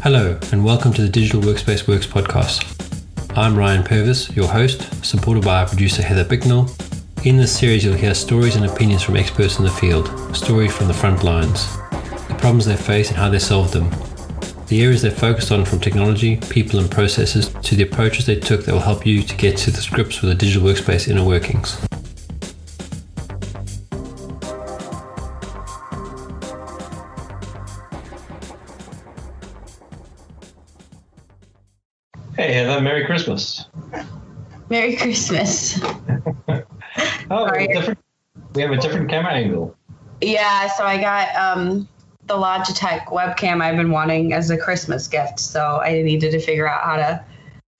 Hello, and welcome to the Digital Workspace Works podcast. I'm Ryan Purvis, your host, supported by our producer Heather Bicknell. In this series, you'll hear stories and opinions from experts in the field, stories from the front lines, the problems they face and how they solve them, the areas they focused on from technology, people and processes, to the approaches they took that will help you to get to the grips with the digital workspace inner workings. Hey Heather, Merry Christmas. Merry Christmas. We have a different camera angle. Yeah, so I got the Logitech webcam I've been wanting as a Christmas gift, so I needed to figure out how to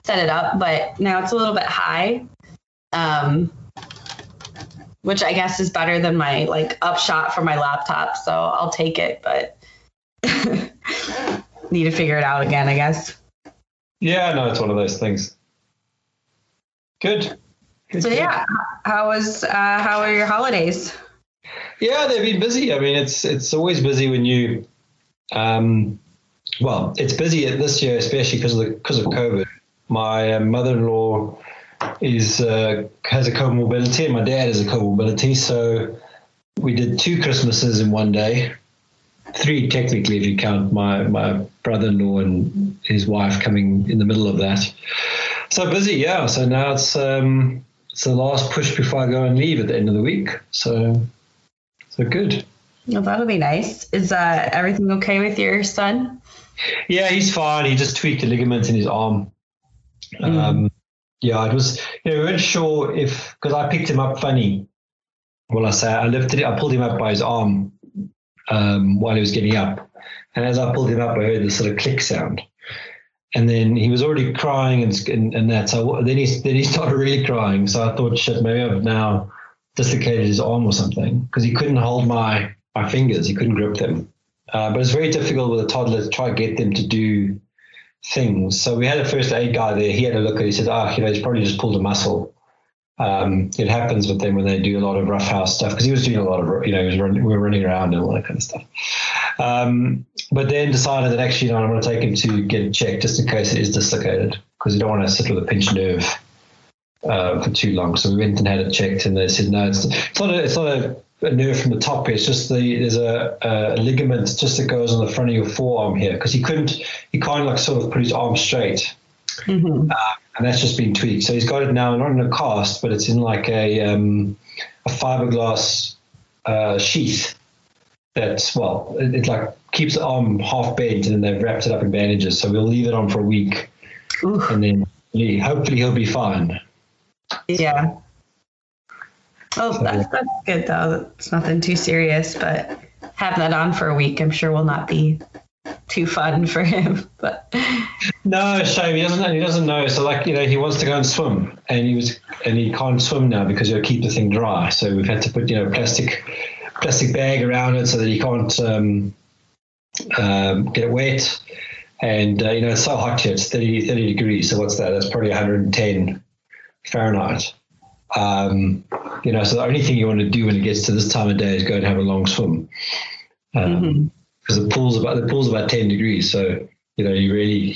set it up, but now it's a little bit high, which I guess is better than my upshot for my laptop, so I'll take it, but need to figure it out again, I guess. Yeah, no, it's one of those things. Good. Yeah, how are your holidays? Yeah, they've been busy. I mean, it's always busy when you, it's busy this year, especially because of COVID. My mother-in-law has a comorbidity, and my dad has a comorbidity. So we did 2 Christmases in one day, 3 technically if you count my brother-in-law and his wife coming in the middle of that. So busy, yeah. So now it's the last push before I go and leave at the end of the week. So good. Well, that'll be nice. Is everything okay with your son? Yeah, he's fine. He just tweaked a ligament in his arm. Yeah, it was, we weren't sure because I picked him up funny. Well, I pulled him up by his arm while he was getting up. And as I pulled him up, I heard this sort of click sound. And then he was already crying and that. So then he started really crying. So I thought, shit, maybe I've now dislocated his arm or something, because he couldn't hold my fingers. He couldn't grip them. But it's very difficult with a toddler to try to get them to do things. So we had a first aid guy there. He had a look at it. He said, he's probably just pulled a muscle. It happens with them when they do a lot of roughhouse stuff, because he was doing a lot of, we were running around and all that kind of stuff. But then decided that actually, I'm going to take him to get it checked just in case it is dislocated, because you don't want to sit with a pinched nerve for too long. So we went and had it checked, and they said, no, it's not a nerve from the top here. It's just there's a ligament just that goes on the front of your forearm here, because he can't sort of put his arm straight. Mm-hmm. And that's just been tweaked. So he's got it now, not in a cast, but it's in like a fiberglass sheath. That's, it keeps the arm half bent, and then they've wrapped it up in bandages. So we'll leave it on for a week. Oof. And then hopefully he'll be fine. Yeah. Oh, that's good though. It's nothing too serious, but having that on for a week, I'm sure will not be too fun for him. But no, shame. He doesn't know. So he wants to go and swim, and he can't swim now because you keep the thing dry. So we've had to put plastic bag around it so that he can't get wet. And it's so hot here. It's 30 degrees. So what's that? That's probably 110 Fahrenheit. So the only thing you want to do when it gets to this time of day is go and have a long swim. Because the pool's about 10 degrees, so you really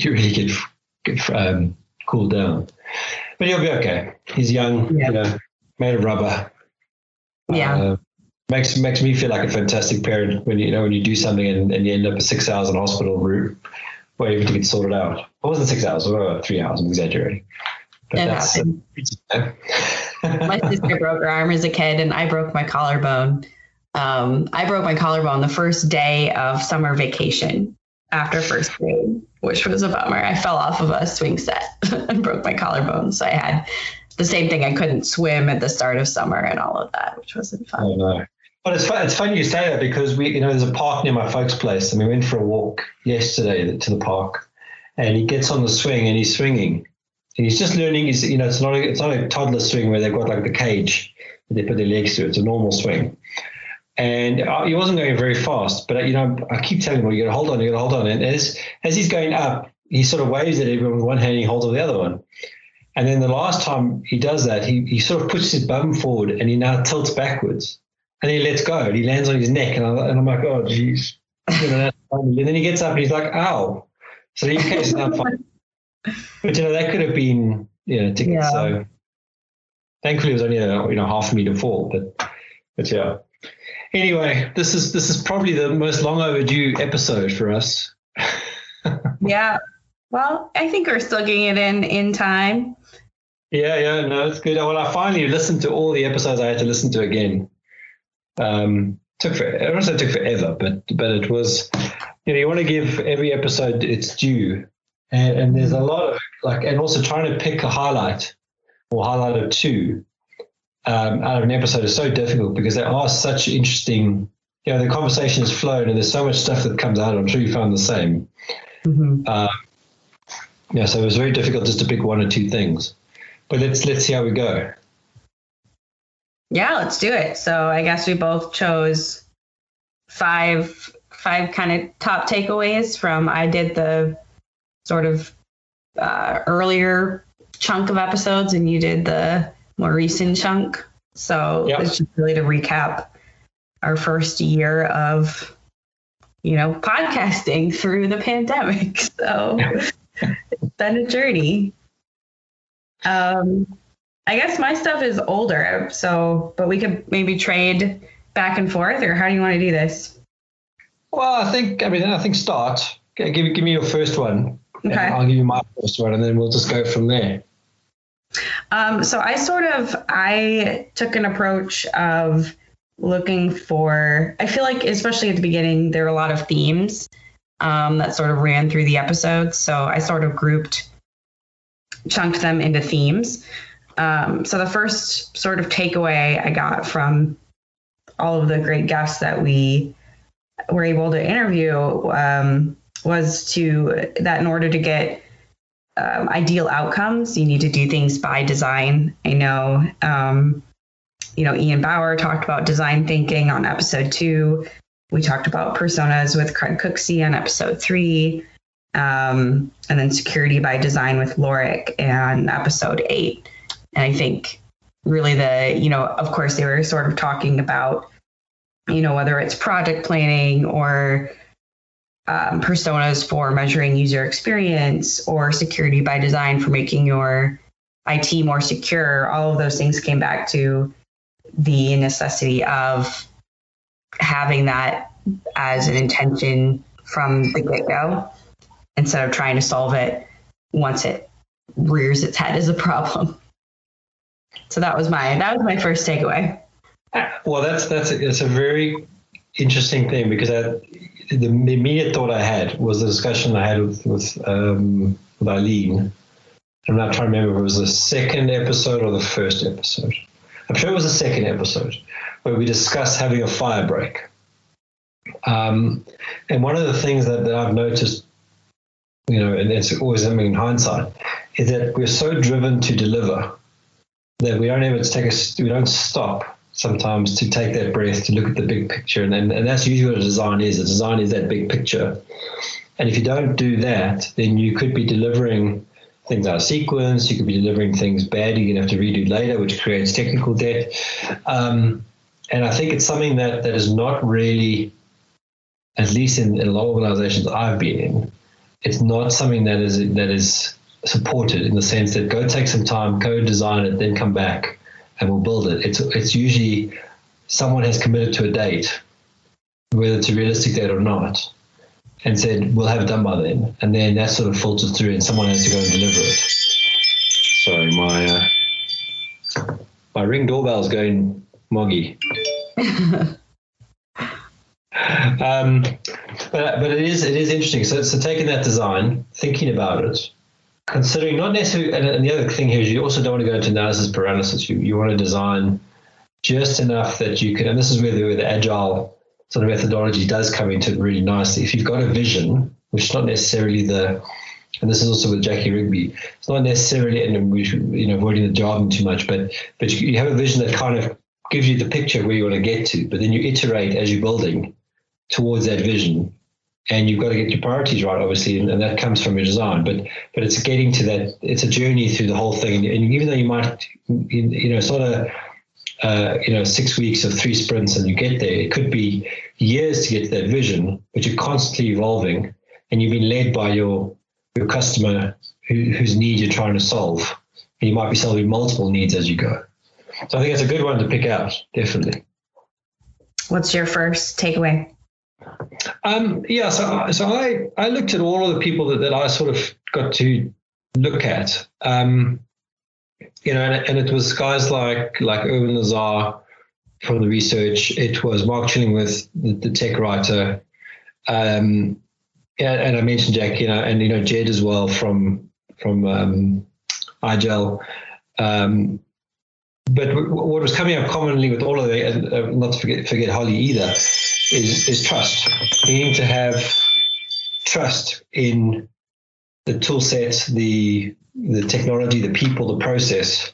get cooled down. But he'll be okay. He's young, made of rubber. Yeah. Makes me feel like a fantastic parent when you do something and you end up at 6 hours in hospital room waiting to get sorted out. It wasn't 6 hours, it was about 3 hours. I'm exaggerating. But that's my sister broke her arm as a kid, and I broke my collarbone. I broke my collarbone the first day of summer vacation after first grade, which was a bummer. I fell off of a swing set and broke my collarbone. So I had the same thing. I couldn't swim at the start of summer and all of that, which wasn't fun. Oh, no. But it's funny you say that, because there's a park near my folks' place, and we went for a walk yesterday to the park, and he gets on the swing and he's swinging. And he's just learning. It's not a toddler swing where they've got the cage that they put their legs through. It's a normal swing. And he wasn't going very fast, but I keep telling him, you got to hold on. And as he's going up, he sort of waves at everyone with one hand, and he holds with the other one. And then the last time he does that, he sort of pushes his bum forward, and he now tilts backwards, and he lets go, and he lands on his neck, and I'm like, oh, geez. And then he gets up, and he's like, ow. So the UK is now fine. But that could have been tickets. Yeah. So thankfully it was only a half meter fall, but yeah. Anyway, this is probably the most long overdue episode for us. Yeah. Well, I think we're still getting it in time. Yeah, no, it's good. Well, I finally listened to all the episodes I had to listen to again. It took forever, but it was, you want to give every episode its due, and there's a lot of and also trying to pick a highlight or highlight or two out of an episode is so difficult because there are such interesting, the conversation has flown and there's so much stuff that comes out. I'm sure you found the same. Mm-hmm. So it was very difficult just to pick one or two things. But let's see how we go. Yeah, let's do it. So I guess we both chose five kind of top takeaways from. I did the sort of earlier chunk of episodes, and you did the more recent chunk. So It's just really to recap our first year of podcasting through the pandemic. So it's been a journey. I guess my stuff is older, but we could maybe trade back and forth, or how do you want to do this? Well, I think start. Okay, give me your first one. Okay. I'll give you my first one, and then we'll just go from there. So I took an approach of looking for, I feel like especially at the beginning, there were a lot of themes that sort of ran through the episodes. So I sort of chunked them into themes. So the first sort of takeaway I got from all of the great guests that we were able to interview was that in order to get ideal outcomes, you need to do things by design. I know, Ian Bauer talked about design thinking on episode 2. We talked about personas with Craig Cooksey on episode 3. And then security by design with Lorik on episode 8. And I think really of course they were sort of talking about, whether it's project planning or personas for measuring user experience or security by design for making your IT more secure. All of those things came back to the necessity of having that as an intention from the get-go, instead of trying to solve it once it rears its head as a problem. So that was my first takeaway. Well, it's a very interesting thing, because the immediate thought I had was the discussion I had with Eileen. I'm not trying to remember if it was the second episode or the first episode. I'm sure it was the second episode, where we discussed having a fire break. And one of the things that I've noticed, and it's always something in hindsight, is that we're so driven to deliver that we don't ever we don't stop sometimes to take that breath, to look at the big picture. And that's usually what a design is. A design is that big picture. And if you don't do that, then you could be delivering things out of sequence. You could be delivering things badly. You're going to have to redo later, which creates technical debt. And I think it's something that is not really, at least in a lot of organizations I've been in, it's not something that is supported, in the sense that go take some time, go design it, then come back and we'll build it. It's usually someone has committed to a date, whether it's a realistic date or not, and said, we'll have it done by then. And then that sort of filters through and someone has to go and deliver it. Sorry, my Ring doorbell's going moggy. But it is interesting. So taking that design, thinking about it, considering not necessarily, and the other thing here is you also don't want to go into analysis paralysis. You want to design just enough that you can, and this is where the agile sort of methodology does come into it really nicely. If you've got a vision, which is not necessarily and this is also with Jackie Rigby, it's not necessarily, and we should, avoiding the jargon too much, but you have a vision that kind of gives you the picture of where you want to get to, but then you iterate as you're building towards that vision. And you've got to get your priorities right, obviously, and that comes from your design. But it's getting to that. It's a journey through the whole thing. And even though you might, it's not a 6 weeks of 3 sprints and you get there. It could be years to get to that vision, but you're constantly evolving, and you've been led by your customer whose need you're trying to solve. And you might be solving multiple needs as you go. So I think it's a good one to pick out, definitely. What's your first takeaway? So I looked at all of the people that I sort of got to look at, and it was guys like Erwin Lazar from the research. It was Mark Chillingworth, the tech writer, and I mentioned Jack, and Jed as well from iGel. But what was coming up commonly with all of it, and not to forget Holly either, is trust. Needing to have trust in the tool set, the technology, the people, the process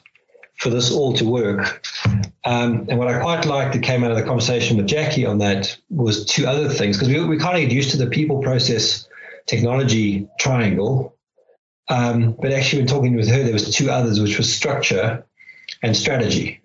for this all to work. And what I quite liked that came out of the conversation with Jackie on that was two other things, because we kind of get used to the people, process, technology triangle. But actually when talking with her, there was two others, which was structure and strategy.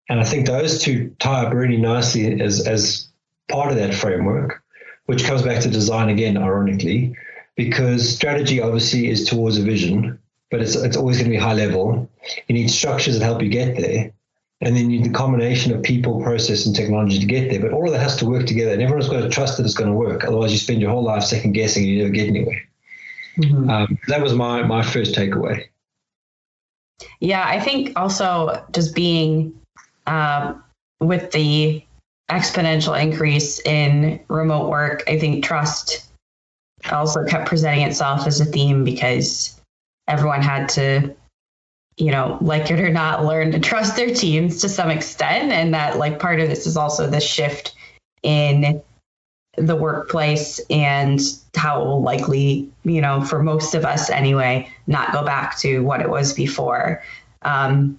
And I think those two tie up really nicely as part of that framework, which comes back to design again, ironically, because strategy obviously is towards a vision, but it's always going to be high level. You need structures that help you get there. And then you need the combination of people, process, and technology to get there. But all of that has to work together, and everyone's got to trust that it's going to work. Otherwise, you spend your whole life second guessing and you never get anywhere. Mm-hmm. That was my first takeaway. Yeah, I think also just being with the exponential increase in remote work, I think trust also kept presenting itself as a theme, because everyone had to, like it or not, learn to trust their teams to some extent. And that part of this is also the shift in the workplace and how it will likely, for most of us anyway, not go back to what it was before,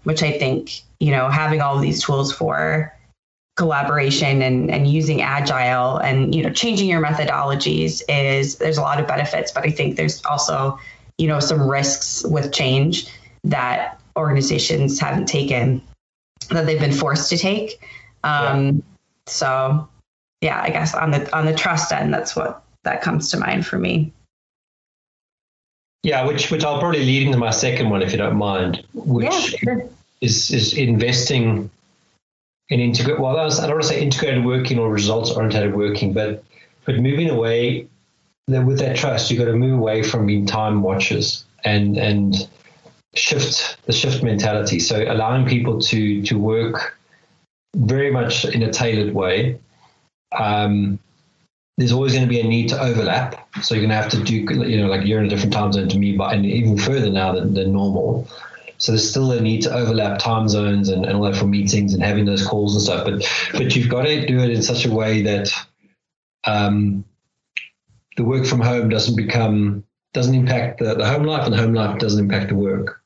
which I think, having all of these tools for collaboration and using agile and, changing your methodologies there's a lot of benefits, but I think there's also, some risks with change that organizations haven't taken, that they've been forced to take. So yeah, I guess on the trust end, that's what that comes to mind for me. Yeah, which I'll probably lead into my second one, if you don't mind, which is investing in integrate. Well, I don't want to say integrated working or results oriented working, but moving away with that trust, you've got to move away from being time watchers and shift mentality. So allowing people to work very much in a tailored way. There's always going to be a need to overlap. So you're going to have to do, you're in a different time zone to me, and even further now than normal. So there's still a need to overlap time zones and all that for meetings and having those calls and stuff. But you've got to do it in such a way that the work from home doesn't impact the home life, and the home life doesn't impact the work.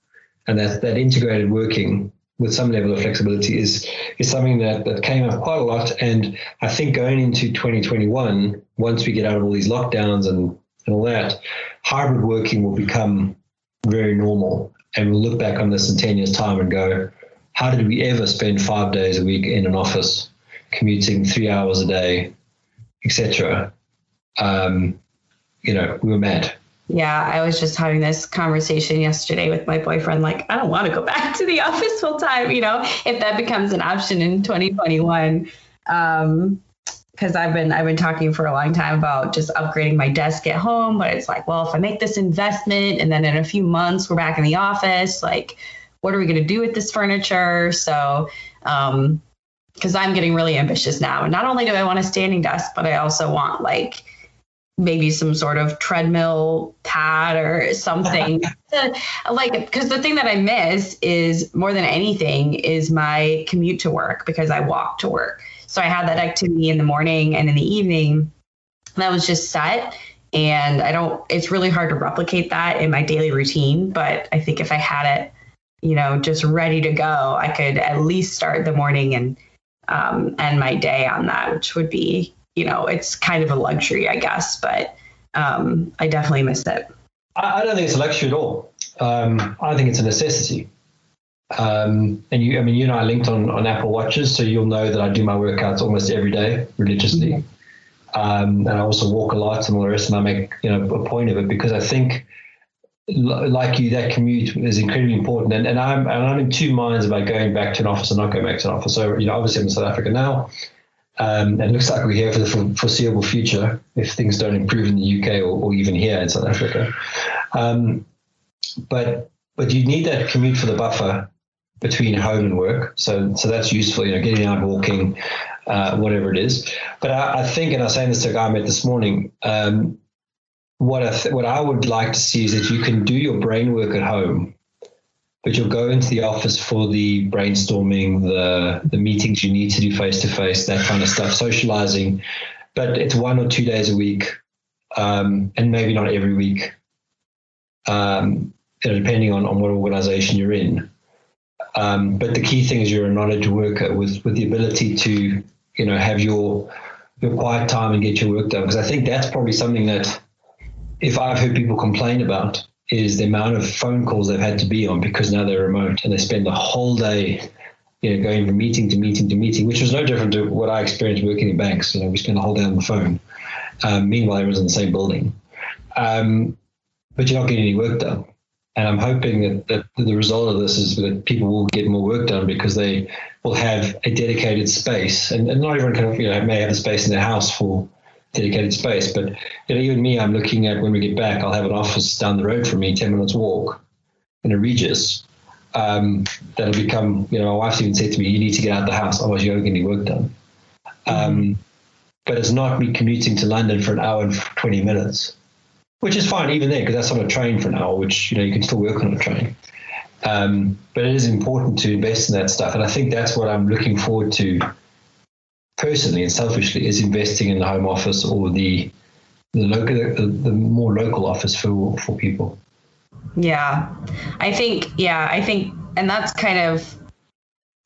And that integrated working with some level of flexibility is something that came up quite a lot. And I think going into 2021, once we get out of all these lockdowns and all that, hybrid working will become very normal. And we'll look back on this in 10 years' time and go, how did we ever spend 5 days a week in an office, commuting 3 hours a day, etc.? We were mad. Yeah, I was just having this conversation yesterday with my boyfriend. I don't want to go back to the office full time, if that becomes an option in 2021. Because I've been talking for a long time about just upgrading my desk at home. But it's well, if I make this investment and then in a few months we're back in the office, what are we going to do with this furniture? So, because I'm getting really ambitious now. And not only do I want a standing desk, but I also want maybe some sort of treadmill pad or something because the thing that I miss is more than anything is my commute to work, because I walk to work. So I had that activity in the morning and in the evening that was just set, and it's really hard to replicate that in my daily routine. But I think if I had it, just ready to go, I could at least start the morning and end my day on that, which would be, it's kind of a luxury, I guess, but I definitely miss it. I don't think it's a luxury at all. I think it's a necessity. And you and I linked on Apple Watches, so you'll know that I do my workouts almost every day religiously. And I also walk a lot and all the rest, and I make a point of it because I think, like you, that commute is incredibly important. And I'm in two minds about going back to an office and not going back to an office. So obviously I'm in South Africa now. And it looks like we're here for the foreseeable future if things don't improve in the UK or even here in South Africa. But you need that commute for the buffer between home and work. So that's useful, getting out, walking, whatever it is. But I think, and I was saying this to a guy I met this morning, what I would like to see is that you can do your brain work at home, but you'll go into the office for the brainstorming, the meetings you need to do face-to-face, that kind of stuff, socializing. But it's 1 or 2 days a week, and maybe not every week, depending on what organization you're in. But the key thing is you're a knowledge worker with the ability to, have your quiet time and get your work done. Because I think that's probably something that, if I've heard people complain about, is the amount of phone calls they've had to be on because now they're remote and they spend the whole day, going from meeting to meeting to meeting, which was no different to what I experienced working in banks. We spend the whole day on the phone. Meanwhile, everyone's in the same building. But you're not getting any work done. And I'm hoping that the result of this is that people will get more work done because they will have a dedicated space. And not everyone may have a space in their house for dedicated space. But even me, I'm looking at when we get back, I'll have an office down the road from me, 10 minutes walk in a Regis. That'll become, my wife's even said to me, you need to get out of the house, otherwise you don't get any work done. But it's not me commuting to London for an hour and 20 minutes, which is fine even there because that's on a train for an hour, which, you can still work on a train. But it is important to invest in that stuff. And I think that's what I'm looking forward to personally and selfishly, is investing in the home office or the more local office for people. Yeah, I think, and that's kind of,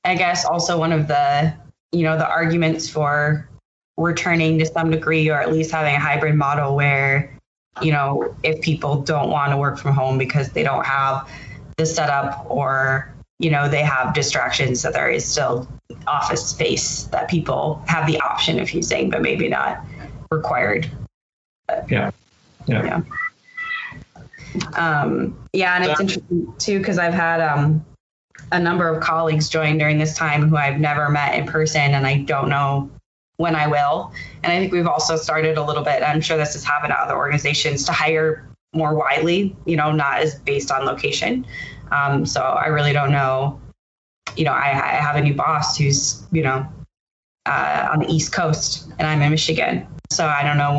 I guess, also one of the, the arguments for returning to some degree, or at least having a hybrid model where, if people don't want to work from home because they don't have the setup or, they have distractions, that there is still office space that people have the option of using, but maybe not required. Yeah. And it's interesting too, because I've had a number of colleagues join during this time who I've never met in person, and I don't know when I will. And I think we've also started a little bit, I'm sure this has happened at other organizations, to hire more widely, not as based on location. So I really don't know. I have a new boss who's, on the East Coast, and I'm in Michigan. So I don't know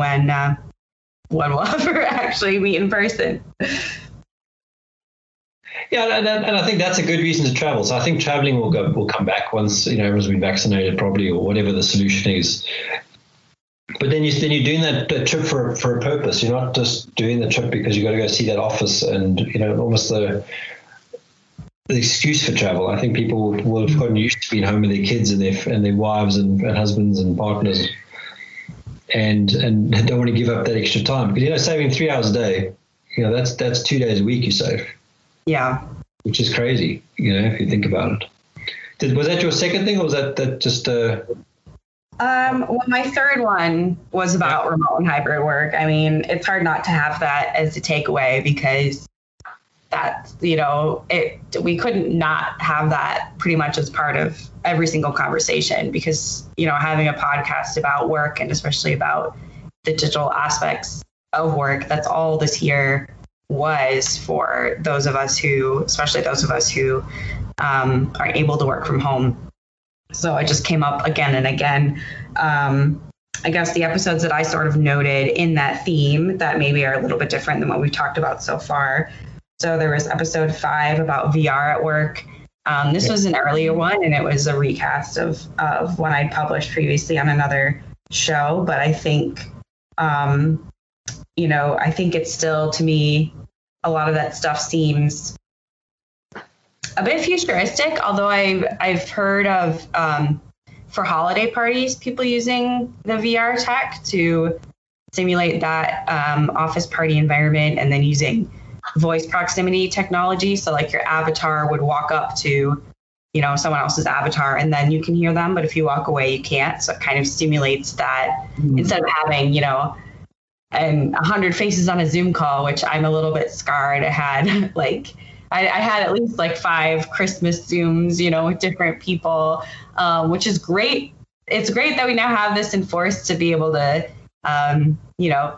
when we'll ever actually meet in person. Yeah, and I think that's a good reason to travel. So I think traveling will come back once everyone's been vaccinated, probably, or whatever the solution is. But then you're doing that trip for a purpose. You're not just doing the trip because you got to go see that office and almost the excuse for travel. I think people will have gotten used to being home with their kids and their wives and husbands and partners, and don't want to give up that extra time because saving 3 hours a day, that's 2 days a week you save. Yeah, which is crazy, if you think about it. Was that your second thing, or was that just? Well, my third one was about remote and hybrid work. I mean, it's hard not to have that as a takeaway because that, we couldn't not have that pretty much as part of every single conversation because, having a podcast about work and especially about the digital aspects of work, that's all this year was for those of us who, especially those of us who are able to work from home. So it just came up again and again. I guess the episodes that I sort of noted in that theme that maybe are a little bit different than what we've talked about so far. So there was episode 5 about VR at work. This was an earlier one, and it was a recast of one I'd published previously on another show. But I think, I think it's still, to me, a lot of that stuff seems a bit futuristic, although I've heard of for holiday parties, people using the VR tech to simulate that office party environment, and then using voice proximity technology. So like your avatar would walk up to someone else's avatar, and then you can hear them, but if you walk away, you can't. So it kind of stimulates that instead of having, 100 faces on a Zoom call, which I'm a little bit scarred. I had I had at least 5 Christmas Zooms, with different people, which is great. It's great that we now have this enforced to be able to,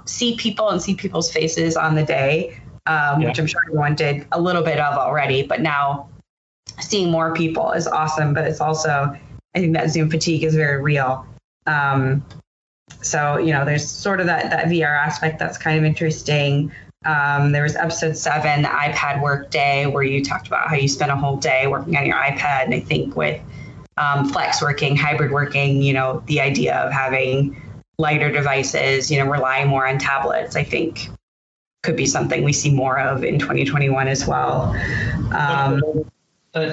see people and see people's faces on the day, which I'm sure everyone did a little bit of already, but now seeing more people is awesome. But it's also, I think that Zoom fatigue is very real. So, there's sort of that VR aspect that's kind of interesting. There was episode 7, the iPad work day, where you talked about how you spend a whole day working on your iPad. And I think with flex working, hybrid working, the idea of having lighter devices, relying more on tablets, I think could be something we see more of in 2021 as well.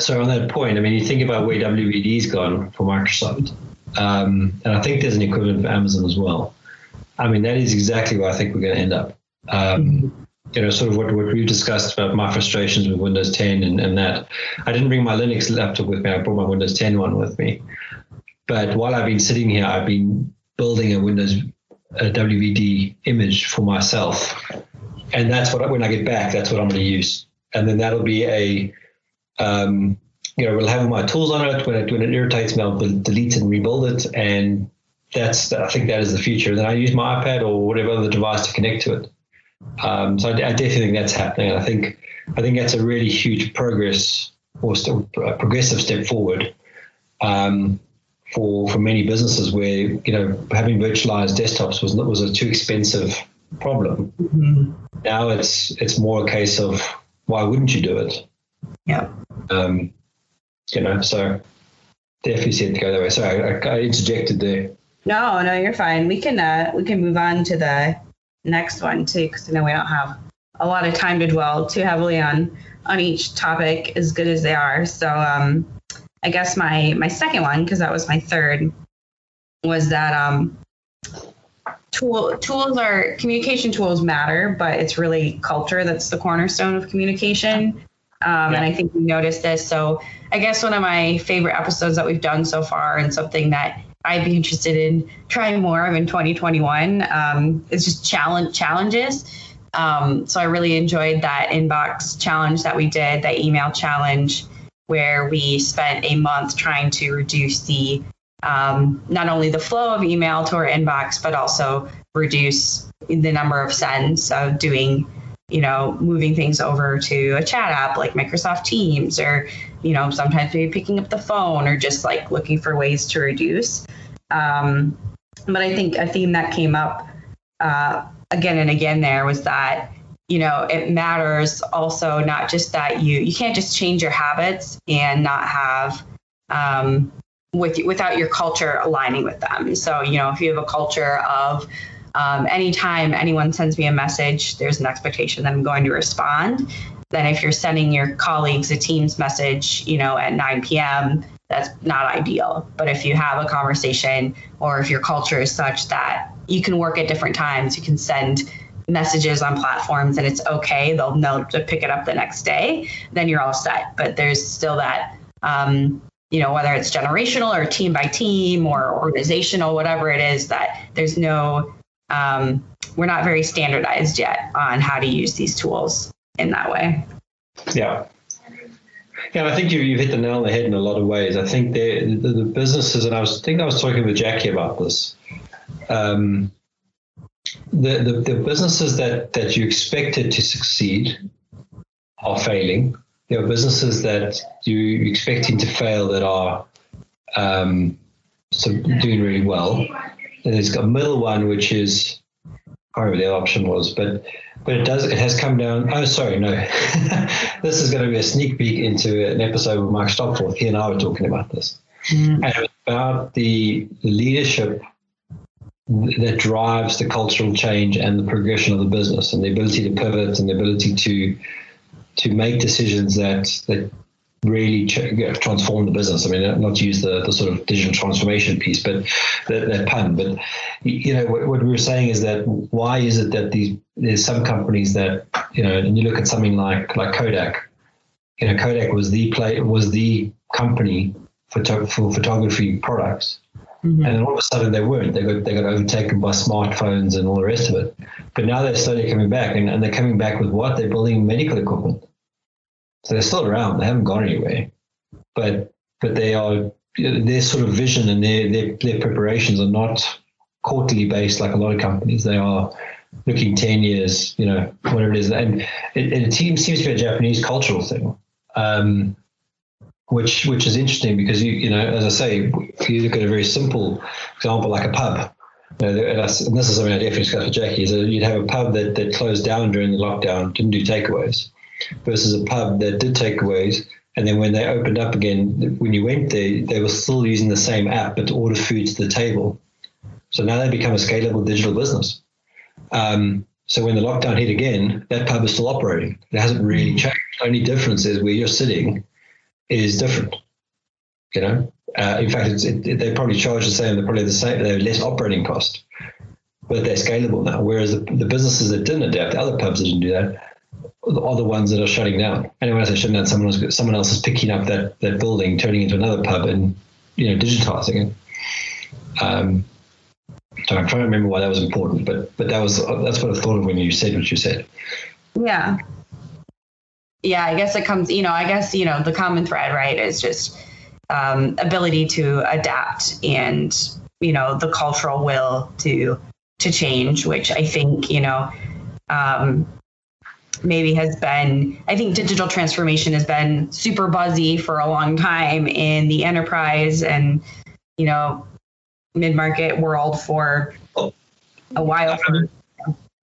So on that point, you think about where WBD's gone for Microsoft. And I think there's an equivalent for Amazon as well. That is exactly where I think we're going to end up. Sort of what we've discussed about my frustrations with Windows 10 and that. I didn't bring my Linux laptop with me. I brought my Windows 10 one with me. But while I've been sitting here, I've been building a WBD image for myself. And that's when I get back, that's what I'm going to use. And then that'll be we'll have my tools on it. When it irritates me, I'll delete and rebuild it. And I think that is the future. Then I use my iPad or whatever other device to connect to it. So I definitely think that's happening. And I think that's a really huge progress, or still a progressive step forward for many businesses where, having virtualized desktops was a too expensive problem. Mm-hmm. Now it's more a case of why wouldn't you do it? Yeah. So definitely see it to go that way. Sorry, I interjected there. No, you're fine. We can move on to the next one too, because I know we don't have a lot of time to dwell too heavily on each topic, as good as they are. So I guess my second one, because that was my third, was that communication tools matter, but it's really culture that's the cornerstone of communication. And I think we noticed this. So I guess one of my favorite episodes that we've done so far, and something that I'd be interested in trying more of in 2021, is just challenges. So I really enjoyed that inbox challenge that we did, that email challenge, where we spent a month trying to reduce the not only the flow of email to our inbox, but also reduce the number of sends. So doing, moving things over to a chat app like Microsoft Teams, or, sometimes maybe picking up the phone, or just looking for ways to reduce. But I think a theme that came up again and again there was that, it matters also not just that you can't just change your habits and not have without your culture aligning with them. So, if you have a culture of anytime anyone sends me a message, there's an expectation that I'm going to respond. Then if you're sending your colleagues a Teams message, at 9 p.m., that's not ideal. But if you have a conversation, or if your culture is such that you can work at different times, you can send messages on platforms and it's okay, they'll know to pick it up the next day, then you're all set. But there's still that, whether it's generational or team by team or organizational, whatever it is, that there's no, we're not very standardized yet on how to use these tools in that way. Yeah. Yeah, I think you've hit the nail on the head in a lot of ways. I think the businesses, and I was talking with Jackie about this, the businesses that you expected to succeed are failing. There are businesses that you're expecting to fail that are doing really well. And there's a middle one, which is, I can't remember the option was, but it has come down. Oh, sorry, no. This is going to be a sneak peek into an episode with Mike Stopforth. He and I were talking about this. And it was about the leadership that drives the cultural change and the progression of the business, and the ability to pivot and the ability to make decisions that really transform the business. I mean, not to use the sort of digital transformation piece, but that pun. But what we were saying is that why is it that there's some companies that and you look at something like Kodak, Kodak was the company for photography products. Mm-hmm. And then all of a sudden they weren't. They got overtaken by smartphones and all the rest of it. But now they're slowly coming back, and they're coming back with what? They're building medical equipment. So they're still around. They haven't gone anywhere. But they are, their sort of vision and their preparations are not quarterly based like a lot of companies. They are looking 10 years, whatever it is. And it seems to be a Japanese cultural thing. Which is interesting because as I say, if you look at a very simple example like a pub, and this is something I definitely discussed with Jackie, is that you'd have a pub that closed down during the lockdown, didn't do takeaways, versus a pub that did takeaways, and then when they opened up again, when you went there, they were still using the same app but to order food to the table. So now they become a scalable digital business. So when the lockdown hit again, that pub is still operating. It hasn't really changed. The only difference is where you're sitting is different, in fact, they probably charge the same. They're probably the same. They have less operating cost, but they're scalable now. Whereas the businesses that didn't adapt, the other pubs that didn't do that, are the ones that are shutting down. And when I say shutting down, someone else is picking up that building, turning it into another pub, and digitizing it. So I'm trying to remember why that was important, but that's what I thought of when you said what you said. Yeah. Yeah, I guess it comes, the common thread, right, is just ability to adapt and, the cultural will to change, which I think, maybe has been, I think digital transformation has been super buzzy for a long time in the enterprise and, mid-market world for a while.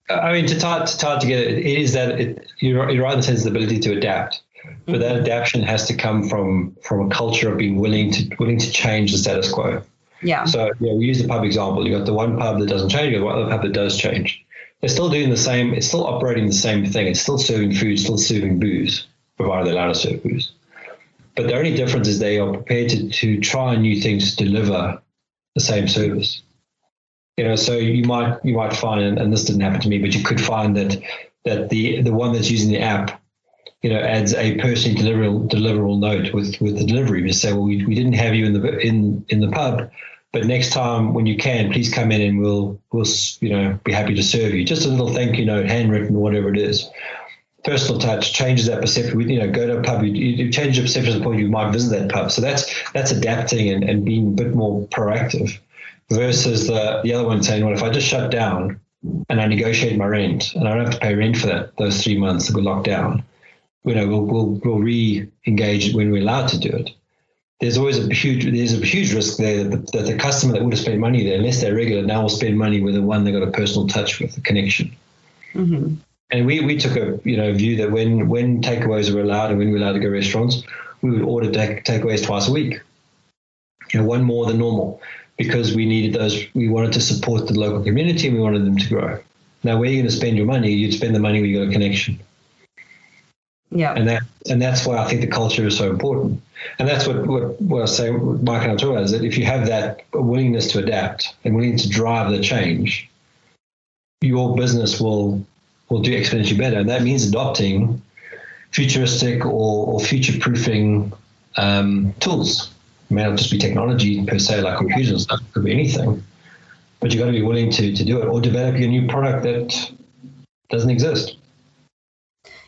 I mean, to tie together, it is that you're right in the sense of the ability to adapt, but that adaptation has to come from a culture of being willing to change the status quo. Yeah. So we use the pub example. You got the one pub that doesn't change, you got the other pub that does change. They're still doing the same. It's still operating the same thing. It's still serving food, still serving booze, provided they're allowed to serve booze. But the only difference is they are prepared to try new things to deliver the same service. So you might find, and this didn't happen to me, but you could find that the one that's using the app, adds a personally deliverable note with the delivery to say, well, we didn't have you in the pub, but next time when you can, please come in and we'll be happy to serve you. Just a little thank you note, handwritten, whatever it is. Personal touch changes that perception. Go to a pub, you change your perception to the point you might visit that pub. So that's adapting and being a bit more proactive. Versus the other one saying, well, if I just shut down and I negotiate my rent and I don't have to pay rent for those 3 months that we're locked down, we'll re-engage when we're allowed to do it. There's always a huge risk there that the customer that would have spent money there, unless they're regular, now will spend money with the one they got a personal touch with, the connection. Mm-hmm. And we took a view that when takeaways were allowed and when we were allowed to go to restaurants, we would order takeaways twice a week, one more than normal. Because we needed those, we wanted to support the local community and we wanted them to grow. Now, where are you going to spend your money? You'd spend the money where you got a connection. Yeah. And that's why I think the culture is so important. And that's what I was saying, what Mike and I talk about, is that if you have that willingness to adapt and willing to drive the change, your business will do exponentially better. And that means adopting futuristic or future-proofing tools. It may not just be technology per se, like computers and stuff. It could be anything. But you've got to be willing to do it or develop a new product that doesn't exist.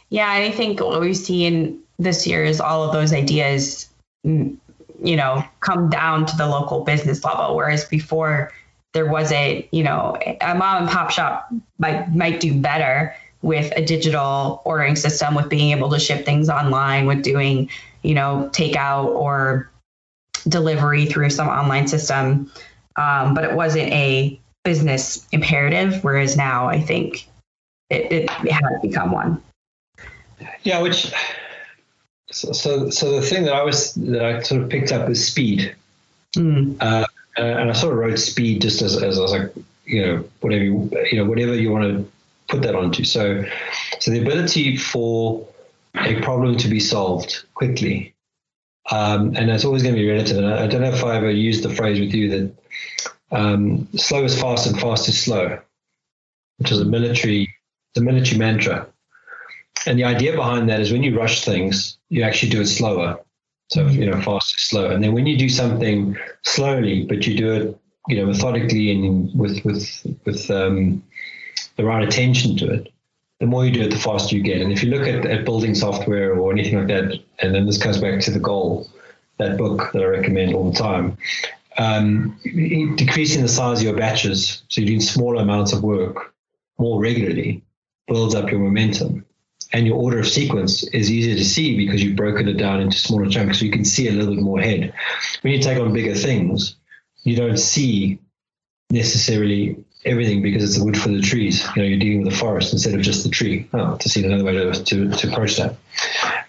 Yeah, I think what we've seen this year is all of those ideas, come down to the local business level. Whereas before there was a mom and pop shop might do better with a digital ordering system, with being able to ship things online, with doing, takeout or delivery through some online system. But it wasn't a business imperative, whereas now I think it has become one. Yeah, so the thing that I sort of picked up is speed. And I sort of wrote speed just as I was like, whatever you want to put that onto. So the ability for a problem to be solved quickly. And that's always going to be relative. And I don't know if I ever used the phrase with you that slow is fast and fast is slow, which is a military mantra. And the idea behind that is when you rush things, you actually do it slower. So, fast is slow. And then when you do something slowly, but you do it, methodically and with the right attention to it, the more you do it, the faster you get. And if you look at building software or anything like that, and then this comes back to the goal, that book that I recommend all the time, decreasing the size of your batches, so you're doing smaller amounts of work more regularly, builds up your momentum. And your order of sequence is easier to see because you've broken it down into smaller chunks, so you can see a little bit more ahead. When you take on bigger things, you don't see necessarily everything because it's the wood for the trees. You're dealing with the forest instead of just the tree. To see another way to approach that.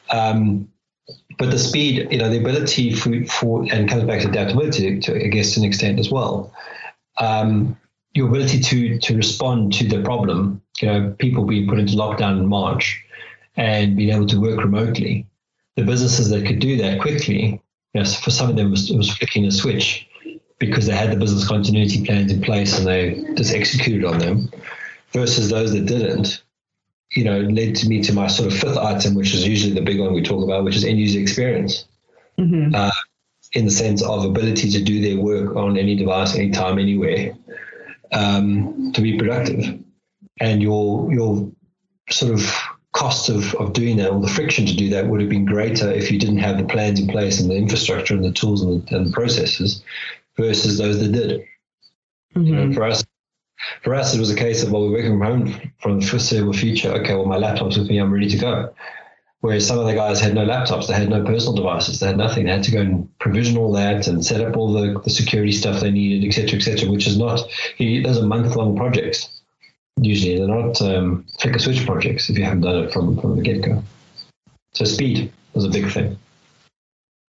But the speed, the ability for and comes back to adaptability to, I guess, to an extent as well. Your ability to respond to the problem, people being put into lockdown in March and being able to work remotely. The businesses that could do that quickly, for some of them it was flicking a switch because they had the business continuity plans in place and they just executed on them, versus those that didn't, led to me to my sort of fifth item, which is usually the big one we talk about, which is end user experience. In the sense of ability to do their work on any device, anytime, anywhere, to be productive. And your sort of cost of doing that, or the friction to do that, would have been greater if you didn't have the plans in place and the infrastructure and the tools and the processes, versus those that did. For us, it was a case of, we're working from home from the foreseeable future. Okay, well, my laptop's with me, I'm ready to go. Whereas some of the guys had no laptops, they had no personal devices, they had nothing. They had to go and provision all that and set up all the security stuff they needed, et cetera, which is not, those are month-long projects. Usually they're not flick a switch projects if you haven't done it from the get-go. So speed was a big thing.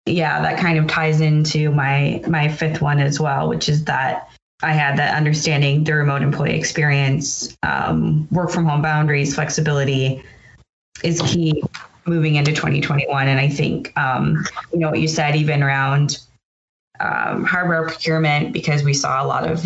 Yeah, that kind of ties into my fifth one as well, which is that I had that understanding the remote employee experience, work from home boundaries, flexibility is key moving into 2021. And I think, what you said, even around hardware procurement, because we saw a lot of,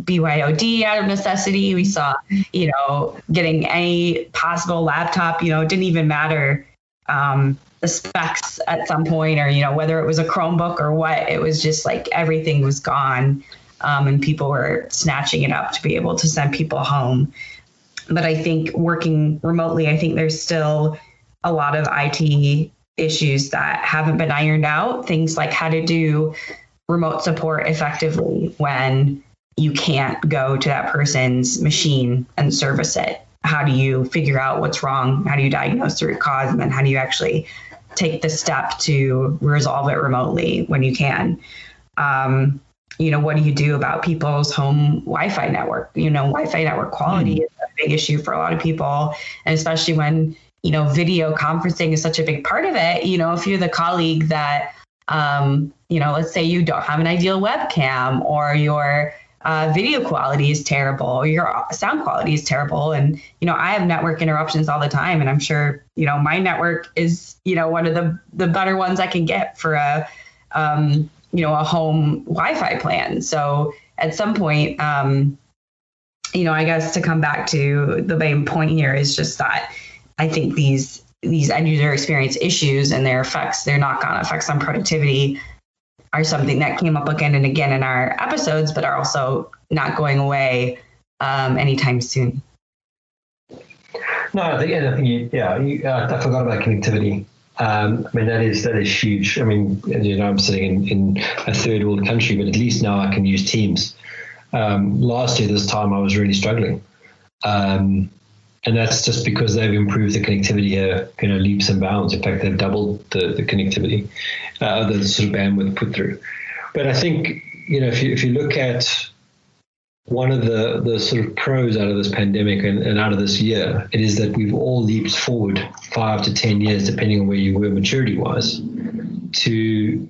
BYOD out of necessity. We saw, getting any possible laptop, it didn't even matter the specs at some point, or, whether it was a Chromebook or what, it was just like everything was gone. And people were snatching it up to be able to send people home. But I think working remotely, I think there's still a lot of IT issues that haven't been ironed out. Things like how to do remote support effectively when you can't go to that person's machine and service it. How do you figure out what's wrong? How do you diagnose the root cause? And then how do you actually take the step to resolve it remotely when you can? What do you do about people's home Wi-Fi network? Wi-Fi network quality is a big issue for a lot of people. And especially when, video conferencing is such a big part of it. If you're the colleague that, let's say you don't have an ideal webcam, or your video quality is terrible, or your sound quality is terrible. And, I have network interruptions all the time. And I'm sure, my network is, one of the better ones I can get for a home Wi-Fi plan. So at some point, I guess to come back to the main point here is just that I think these end user experience issues and their knock-on effects on productivity are something that came up again and again in our episodes, but are also not going away anytime soon. No, I think I forgot about connectivity. That is huge. I'm sitting in a third world country, but at least now I can use Teams. Last year, this time I was really struggling. And that's just because they've improved the connectivity here, leaps and bounds. In fact, they've doubled the connectivity, the sort of bandwidth put through. But I think, if you look at one of the sort of pros out of this pandemic and out of this year, it is that we've all leaped forward 5 to 10 years, depending on where you were maturity-wise, to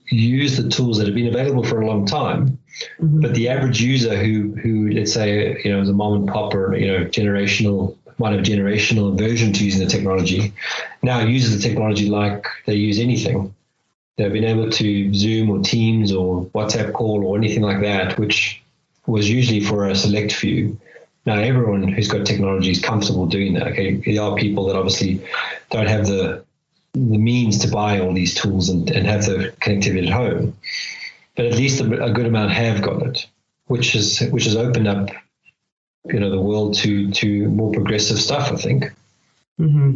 use the tools that have been available for a long time. Mm-hmm. But the average user who let's say, is a mom and pop or, might have generational aversion to using the technology, now uses the technology like they use anything. They've been able to Zoom or Teams or WhatsApp call or anything like that, which was usually for a select few, now everyone who's got technology is comfortable doing that. Okay, there are people that obviously don't have the means to buy all these tools and have the connectivity at home, but at least a good amount have got it, which has opened up, the world to more progressive stuff, I think. Mm-hmm.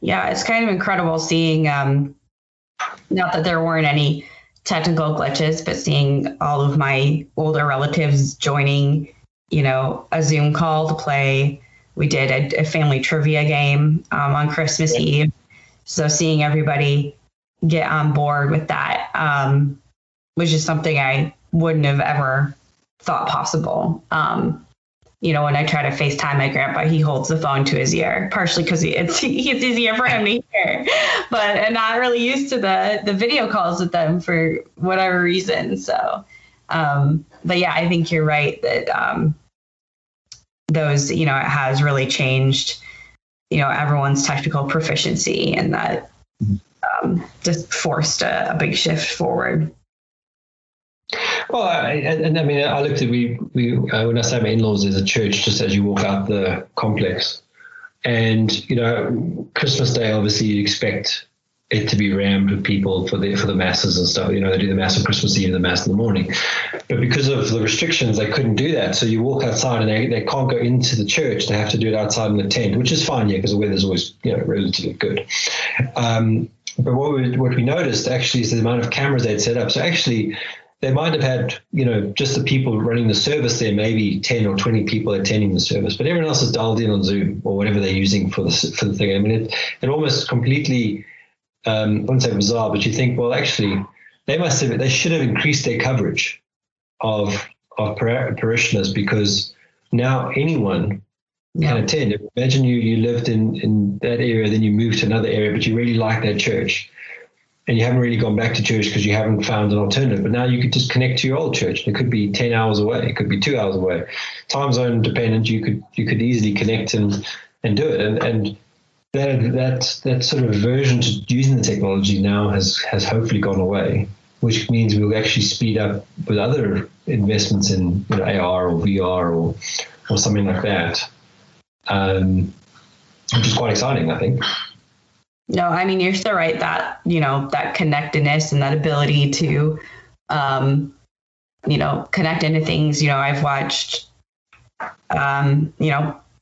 Yeah, it's kind of incredible seeing, not that there weren't any technical glitches, but seeing all of my older relatives joining, a Zoom call to play. We did a family trivia game on Christmas Eve. So seeing everybody get on board with that was just something I wouldn't have ever thought possible. When I try to FaceTime my grandpa, he holds the phone to his ear, partially because it's easier for him to hear, but I'm not really used to the video calls with them for whatever reason. So, but yeah, I think you're right that those, it has really changed, everyone's technical proficiency, and that just forced a big shift forward. Well, I looked at we when I say my in-laws, there's a church just as you walk out the complex, and Christmas Day, obviously you expect it to be rammed with people for the masses and stuff. They do the mass on Christmas Eve and the mass in the morning, but because of the restrictions, they couldn't do that. So you walk outside and they can't go into the church. They have to do it outside in the tent, which is fine, because the weather's always relatively good. But what we noticed actually is the amount of cameras they'd set up. So actually, they might have had, just the people running the service there, maybe 10 or 20 people attending the service, but everyone else is dialed in on Zoom or whatever they're using for the thing. I mean, it almost completely, I wouldn't say bizarre, but you think, well, actually, they should have increased their coverage of parishioners, because now anyone can attend. Imagine you lived in that area, then you moved to another area, but you really like that church, and you haven't really gone back to church because you haven't found an alternative. But now you could just connect to your old church. It could be 10 hours away. It could be 2 hours away. Time zone dependent, you could easily connect and do it. And that sort of aversion to using the technology now has hopefully gone away, which means we'll actually speed up with other investments in AR or VR or something like that, which is quite exciting, I think. No, I mean, you're so right that, that connectedness and that ability to, connect into things. I've watched, I've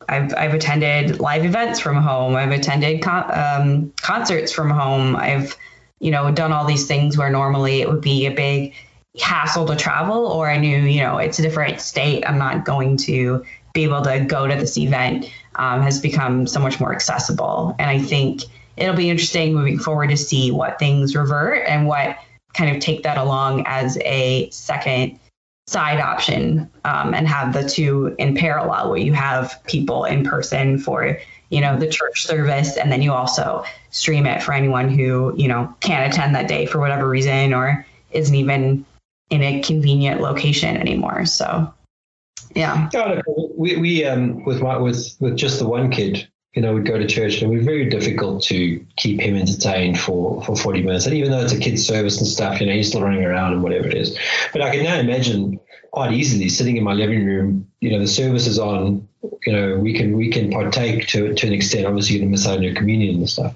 attended live events from home. I've attended concerts from home. I've, done all these things where normally it would be a big hassle to travel, or I knew, it's a different state. I'm not going to be able to go to this event, has become so much more accessible. And I think it'll be interesting moving forward to see what things revert and what kind of take that along as a second side option, and have the two in parallel, where you have people in person for, the church service, and then you also stream it for anyone who, can't attend that day for whatever reason, or isn't even in a convenient location anymore. So, yeah. We with just the one kid, we'd go to church, and it was very difficult to keep him entertained for 40 minutes. And even though it's a kid's service and stuff, he's still running around and whatever it is. But I can now imagine quite easily sitting in my living room, the service is on, we can partake to an extent. Obviously, you're going to miss out on your communion and stuff.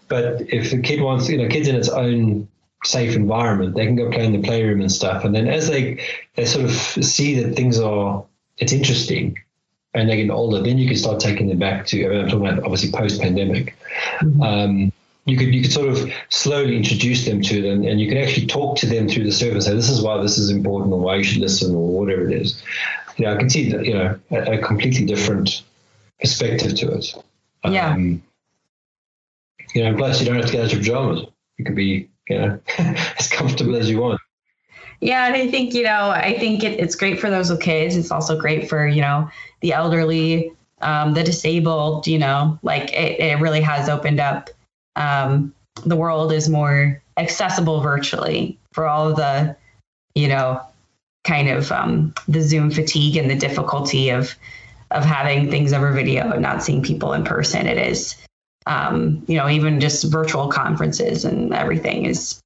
But if the kid wants, kid's in its own safe environment, they can go play in the playroom and stuff. And then as they sort of see that it's interesting, and they get older, then you can start taking them back to, I'm talking about obviously post-pandemic. Mm-hmm. You could sort of slowly introduce them to them, and you can actually talk to them through the service. Say, this is why this is important, or why you should listen, or whatever it is. I can see that, a completely different perspective to it. Yeah. Plus you don't have to get out your pajamas. You can be, as comfortable as you want. Yeah, and I think, it's great for those with kids. It's also great for, the elderly, the disabled, it really has opened up. The world is more accessible virtually for all of the, kind of the Zoom fatigue and the difficulty of having things over video and not seeing people in person. It is, even just virtual conferences and everything is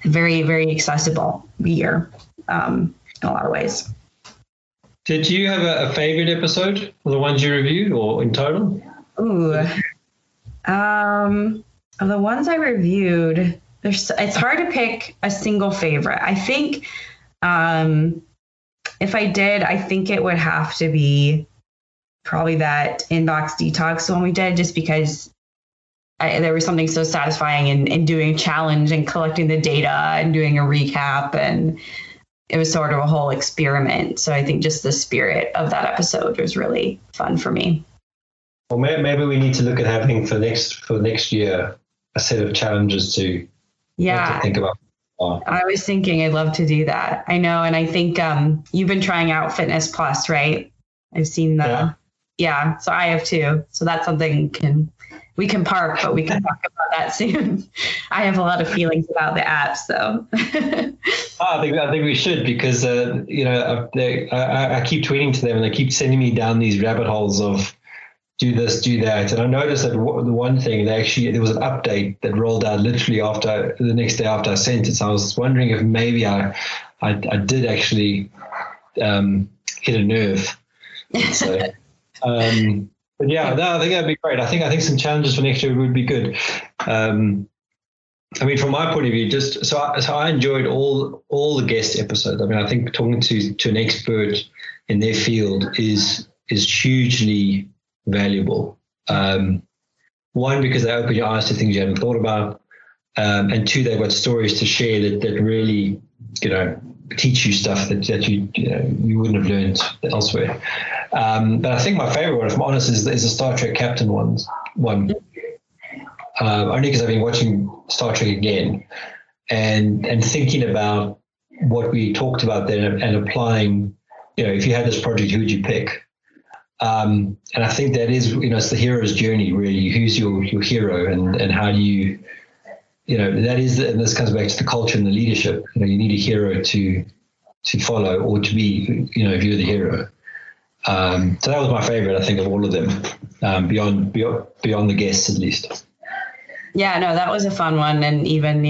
very, very accessible here, in a lot of ways. Did you have a favorite episode of the ones you reviewed, or in total? Ooh, of the ones I reviewed, it's hard to pick a single favorite. I think if I did, I think it would have to be probably that inbox detox one we did, just because there was something so satisfying in doing a challenge and collecting the data and doing a recap, and it was sort of a whole experiment. So I think just the spirit of that episode was really fun for me. Well, maybe we need to look at having for next year a set of challenges to think about. I was thinking I'd love to do that. I know, and I think you've been trying out Fitness Plus, right? I've seen yeah. So I have too. So that's something we can park, but we can talk about that soon. I have a lot of feelings about the app, so. I think we should, because I keep tweeting to them and they keep sending me down these rabbit holes of do this, do that, and I noticed that the one thing there was an update that rolled out literally after the next day after I sent it. So I was wondering if maybe I did actually hit a nerve. So, but yeah, no, I think that'd be great. I think some challenges for next year would be good. I mean, from my point of view, so I enjoyed all the guest episodes. I mean, I think talking to an expert in their field is hugely valuable. One, because they open your eyes to things you haven't thought about, and two, they've got stories to share that really, teach you stuff that you wouldn't have learned elsewhere. But I think my favorite one, if I'm honest, is the Star Trek Captain one. Only because I've been watching Star Trek again and thinking about what we talked about there and applying, if you had this project, who would you pick? And I think that is, it's the hero's journey, really. Who's your hero, and how do you, that is, and this comes back to the culture and the leadership. You need a hero to follow, or to be, if you're the hero. So that was my favorite, I think, of all of them, beyond the guests, at least. Yeah, no, that was a fun one. And even,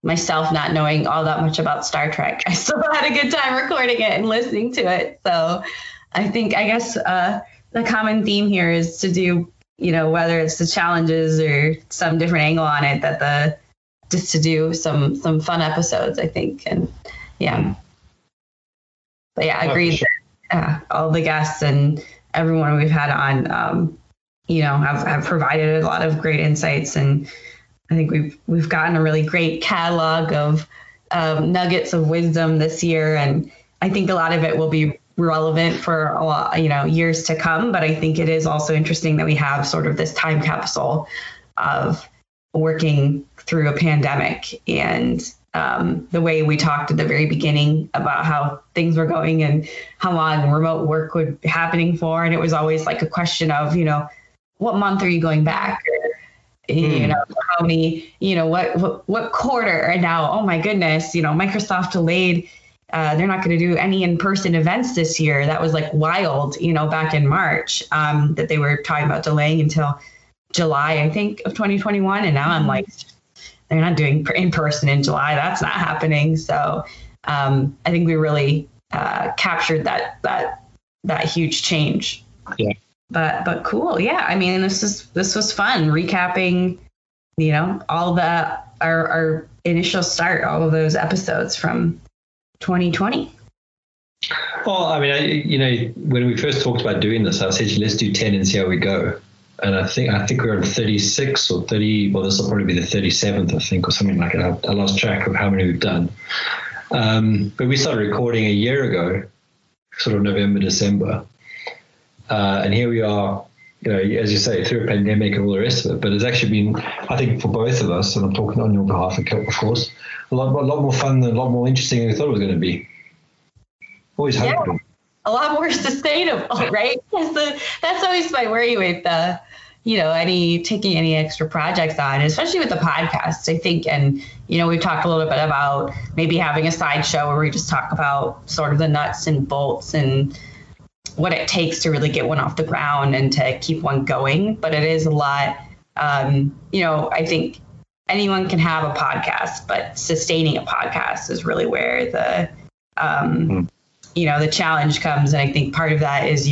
myself not knowing all that much about Star Trek, I still had a good time recording it and listening to it. So I guess the common theme here is to do, whether it's the challenges or some different angle on it, just to do some fun episodes, I think. And yeah. But yeah, I agree. Sure. That, all the guests and everyone we've had on, have provided a lot of great insights, and I think we've gotten a really great catalog of nuggets of wisdom this year, and I think a lot of it will be relevant for a lot, years to come. But I think it is also interesting that we have sort of this time capsule of working through a pandemic, and the way we talked at the very beginning about how things were going and how long remote work would be happening for. And it was always like a question of, what month are you going back? Or, how many, what quarter? And now, oh my goodness, Microsoft delayed. They're not going to do any in-person events this year. That was like wild, back in March, that they were talking about delaying until July, I think, of 2021. And now I'm like, they're not doing in-person in July. That's not happening. So I think we really captured that huge change. Yeah. But cool. Yeah. I mean, this was fun recapping, all our initial start, all of those episodes from 2020. Well, I mean, when we first talked about doing this, I said, let's do 10 and see how we go. And I think we're on 36 or 30. Well, this will probably be the 37th, I think, or something like that. I lost track of how many we've done. But we started recording a year ago, sort of November, December. And here we are, as you say, through a pandemic and all the rest of it. But it's actually been, I think, for both of us, and I'm talking on your behalf, of course, a lot more fun and a lot more interesting than we thought it was going to be. Always hoping. Yeah, a lot more sustainable, right? That's always my worry with taking any extra projects on, especially with the podcast, I think. And, we've talked a little bit about maybe having a sideshow where we just talk about sort of the nuts and bolts and what it takes to really get one off the ground and to keep one going. But it is a lot. I think anyone can have a podcast, but sustaining a podcast is really where the the challenge comes. And I think part of that is,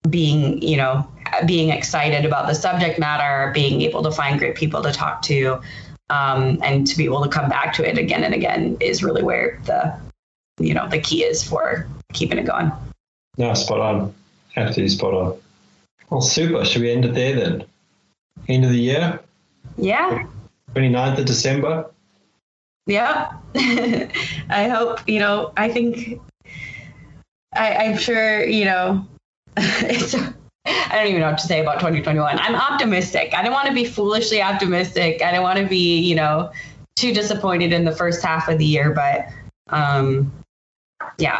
being excited about the subject matter, being able to find great people to talk to, and to be able to come back to it again and again is really where the key is for keeping it going. No, spot on. Absolutely spot on. Well, super. Should we end it there then? End of the year? Yeah. 29th of December? Yeah. I hope, I think, I'm sure, it's, I don't even know what to say about 2021. I'm optimistic. I don't want to be foolishly optimistic. I don't want to be, too disappointed in the first half of the year, but I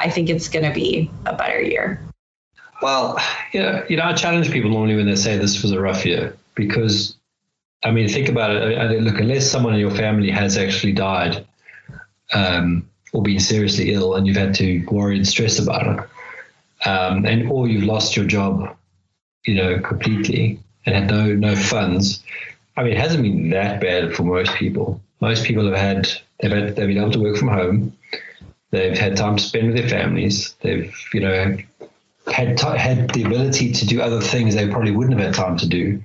think it's going to be a better year. Well, I challenge people normally when they say this was a rough year because, think about it. Look, unless someone in your family has actually died or been seriously ill and you've had to worry and stress about it, or you've lost your job, completely and had no funds. It hasn't been that bad for most people. Most people they've been able to work from home. They've had time to spend with their families. They've, had the ability to do other things they probably wouldn't have had time to do.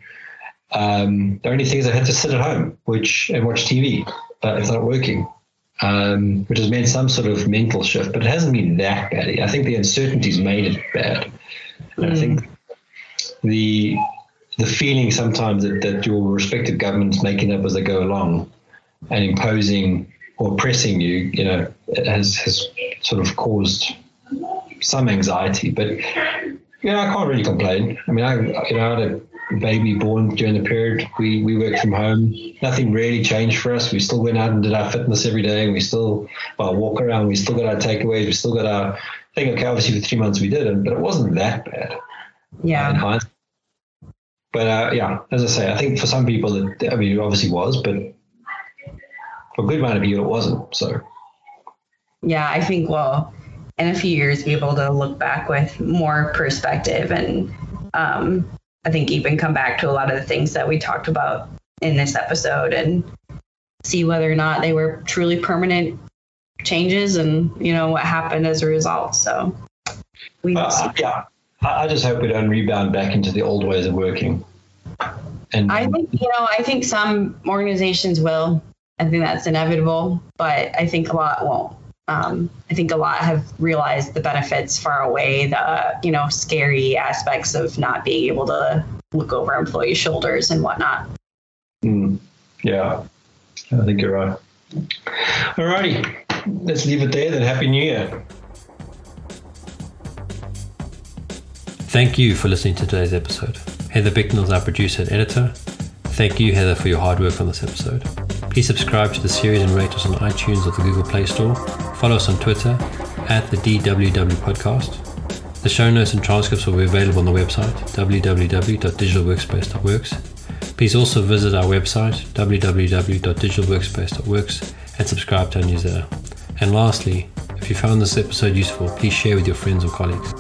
The only thing is they had to sit at home and watch TV if not working, which has meant some sort of mental shift, but it hasn't been that bad. I think the uncertainty's made it bad. And I think the feeling sometimes that your respective governments making up as they go along and imposing or pressing you, has sort of caused some anxiety. But I can't really complain. I had a baby born during the period. We worked from home. Nothing really changed for us. We still went out and did our fitness every day, and we still walk around. We still got our takeaways. We still got our thing. Okay, obviously for 3 months we didn't, but it wasn't that bad. Yeah. In hindsight. But as I say, I think for some people it obviously was, but for a good amount of people it wasn't. So. Yeah, I think in a few years be able to look back with more perspective and I think even come back to a lot of the things that we talked about in this episode and see whether or not they were truly permanent changes and what happened as a result. So we I just hope we don't rebound back into the old ways of working. And I think some organizations will. I think that's inevitable, but I think a lot won't. I think a lot have realized the benefits far outweigh the, scary aspects of not being able to look over employees' shoulders and whatnot. Yeah, I think you're right. All righty, let's leave it there then. Happy New Year. Thank you for listening to today's episode. Heather Bicknell is our producer and editor. Thank you, Heather, for your hard work on this episode. Please subscribe to the series and rate us on iTunes or the Google Play Store. Follow us on Twitter @the DWW Podcast. The show notes and transcripts will be available on the website www.digitalworkspace.works. Please also visit our website www.digitalworkspace.works and subscribe to our newsletter. And lastly, if you found this episode useful, please share with your friends or colleagues.